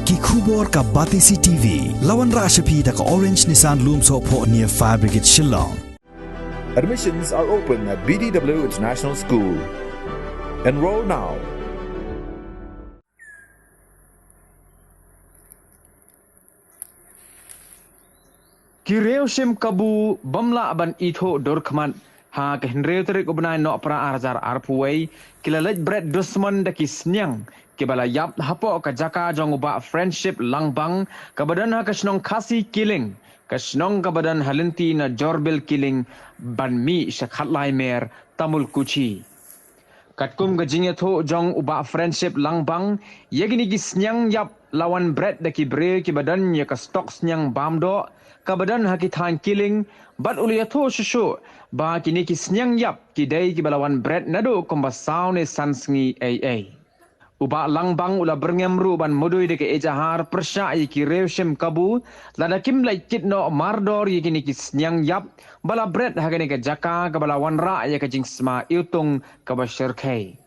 Ki khubor ka Batisi TV. Lawan Rashapi da ka Orange Nissan Lumso po near Fire Brigade Shillong. Admissions are open at BDW International School. Enroll now. Kireo sim kabu bamla aban itho dorkman ha ke henreo terik ubnai no pra arzar arpuway kilalaj bread dusman da kisnyang kibala yap hapo ka jaka jong uba friendship langbang kabadan ha kasnong kasi killing kasnong kabadan halinti na jorbil killing banmi shakhatlai mer tamul kuchi katkum gajingya tho jong uba friendship langbang yegini gisnyang yap lawan bread da kibre kibadan ya ka stocks nyang bamdo kabadan hakithan killing bat uliatho shushu ba kini kisnyang yap kidai kibalawan bread nado komba saune sansngi AA uba langbang ula berngemru ban modoi de ke ejahar persya i kirewshem kabu lada kim lai kitno mardor i kini kisnyang yap bala bread hagani ke jaka kabalawan ra ya ke jingsma iutung kabashirkai